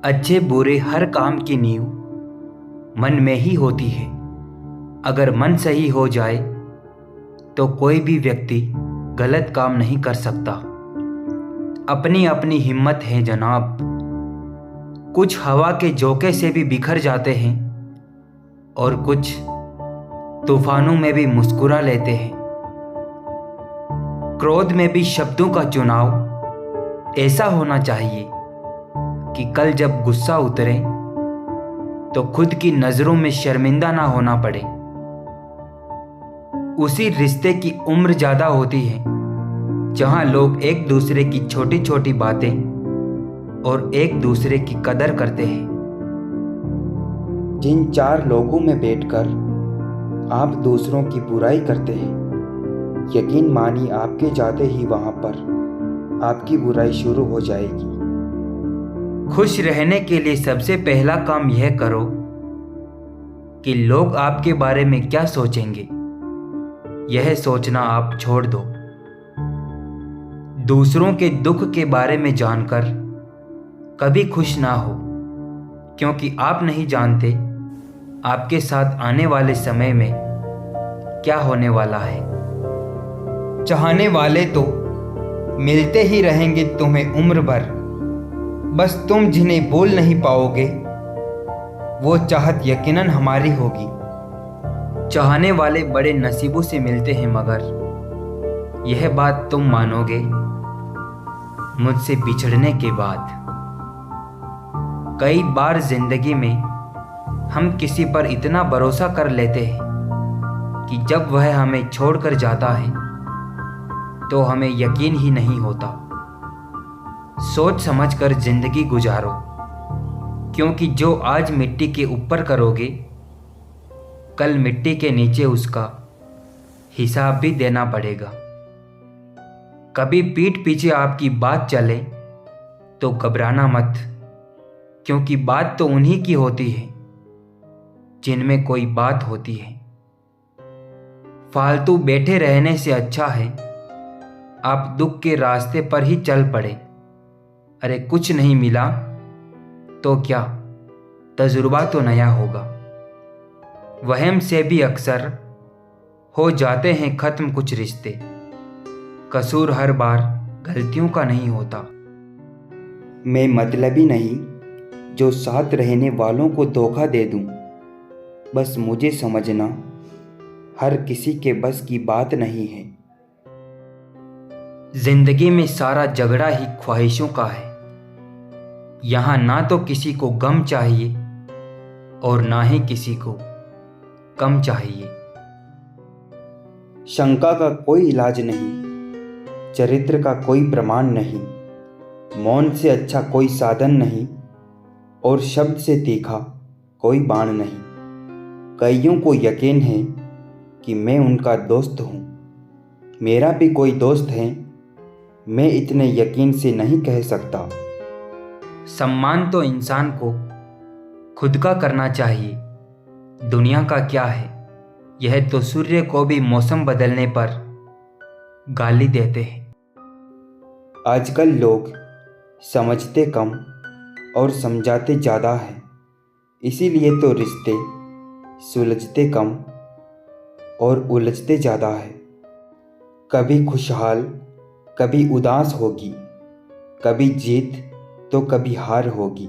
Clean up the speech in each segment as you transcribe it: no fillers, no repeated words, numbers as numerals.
अच्छे बुरे हर काम की नींव मन में ही होती है। अगर मन सही हो जाए तो कोई भी व्यक्ति गलत काम नहीं कर सकता। अपनी अपनी हिम्मत है जनाब। कुछ हवा के झोंके से भी बिखर जाते हैं और कुछ तूफानों में भी मुस्कुरा लेते हैं। क्रोध में भी शब्दों का चुनाव ऐसा होना चाहिए कि कल जब गुस्सा उतरे तो खुद की नजरों में शर्मिंदा ना होना पड़े। उसी रिश्ते की उम्र ज्यादा होती है जहां लोग एक दूसरे की छोटी छोटी बातें और एक दूसरे की कदर करते हैं। जिन चार लोगों में बैठकर आप दूसरों की बुराई करते हैं, यकीन मानिए आपके जाते ही वहां पर आपकी बुराई शुरू हो जाएगी। खुश रहने के लिए सबसे पहला काम यह करो कि लोग आपके बारे में क्या सोचेंगे, यह सोचना आप छोड़ दो। दूसरों के दुख के बारे में जानकर कभी खुश ना हो, क्योंकि आप नहीं जानते आपके साथ आने वाले समय में क्या होने वाला है। चाहने वाले तो मिलते ही रहेंगे तुम्हें उम्र भर, बस तुम जिन्हें बोल नहीं पाओगे वो चाहत यकीनन हमारी होगी। चाहने वाले बड़े नसीबों से मिलते हैं, मगर यह बात तुम मानोगे मुझसे बिछड़ने के बाद। कई बार जिंदगी में हम किसी पर इतना भरोसा कर लेते हैं कि जब वह हमें छोड़कर जाता है तो हमें यकीन ही नहीं होता। सोच समझकर जिंदगी गुजारो, क्योंकि जो आज मिट्टी के ऊपर करोगे कल मिट्टी के नीचे उसका हिसाब भी देना पड़ेगा। कभी पीठ पीछे आपकी बात चले तो घबराना मत, क्योंकि बात तो उन्हीं की होती है जिनमें कोई बात होती है। फालतू बैठे रहने से अच्छा है आप दुख के रास्ते पर ही चल पड़े। अरे कुछ नहीं मिला तो क्या, तजुर्बा तो नया होगा। वहम से भी अक्सर हो जाते हैं खत्म कुछ रिश्ते। कसूर हर बार गलतियों का नहीं होता। मैं मतलबी नहीं जो साथ रहने वालों को धोखा दे दूं। बस मुझे समझना हर किसी के बस की बात नहीं है। जिंदगी में सारा झगड़ा ही ख्वाहिशों का है। यहाँ ना तो किसी को गम चाहिए और ना ही किसी को कम चाहिए। शंका का कोई इलाज नहीं, चरित्र का कोई प्रमाण नहीं, मौन से अच्छा कोई साधन नहीं और शब्द से तीखा कोई बाण नहीं। कईयों को यकीन है कि मैं उनका दोस्त हूँ, मेरा भी कोई दोस्त है, मैं इतने यकीन से नहीं कह सकता। सम्मान तो इंसान को खुद का करना चाहिए। दुनिया का क्या है, यह तो सूर्य को भी मौसम बदलने पर गाली देते हैं। आजकल लोग समझते कम और समझाते ज़्यादा है, इसीलिए तो रिश्ते सुलझते कम और उलझते ज़्यादा है। कभी खुशहाल कभी उदास होगी, कभी जीत तो कभी हार होगी।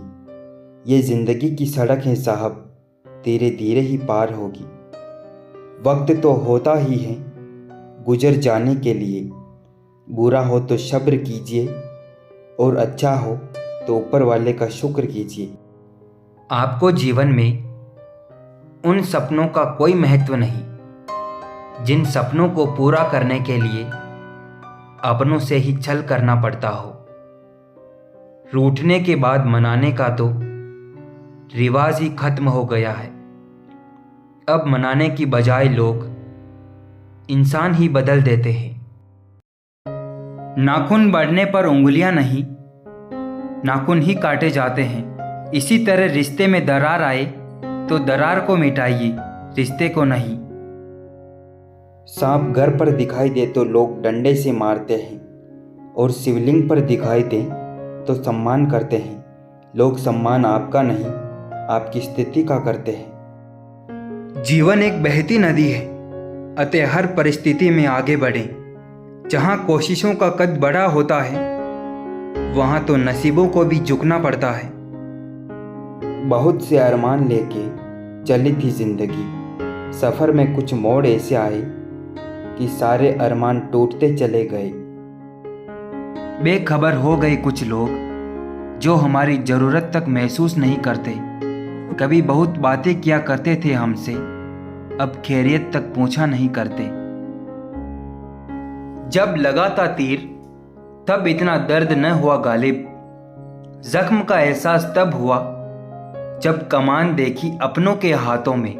ये ज़िंदगी की सड़क है साहब, धीरे धीरे ही पार होगी। वक्त तो होता ही है गुजर जाने के लिए। बुरा हो तो सब्र कीजिए और अच्छा हो तो ऊपर वाले का शुक्र कीजिए। आपको जीवन में उन सपनों का कोई महत्व नहीं जिन सपनों को पूरा करने के लिए अपनों से ही छल करना पड़ता हो। रूठने के बाद मनाने का तो रिवाज ही खत्म हो गया है। अब मनाने की बजाय लोग इंसान ही बदल देते हैं। नाखून बढ़ने पर उंगलियां नहीं, नाखून ही काटे जाते हैं। इसी तरह रिश्ते में दरार आए तो दरार को मिटाइए, रिश्ते को नहीं। सांप घर पर दिखाई दे तो लोग डंडे से मारते हैं और शिवलिंग पर दिखाई दे तो सम्मान करते हैं। लोग सम्मान आपका नहीं, आपकी स्थिति का करते हैं। जीवन एक बहती नदी है, अतः हर परिस्थिति में आगे बढ़ें। जहाँ कोशिशों का कद बड़ा होता है, वहाँ तो नसीबों को भी झुकना पड़ता है। बहुत से अरमान लेके चली थी जिंदगी, सफ़र में कुछ मोड़ ऐसे आए कि सारे अरमान टूटते चले गए। बेखबर हो गए कुछ लोग जो हमारी ज़रूरत तक महसूस नहीं करते। कभी बहुत बातें किया करते थे हमसे, अब खैरियत तक पूछा नहीं करते। जब लगा था तीर तब इतना दर्द न हुआ गालिब। जख्म का एहसास तब हुआ जब कमान देखी अपनों के हाथों में।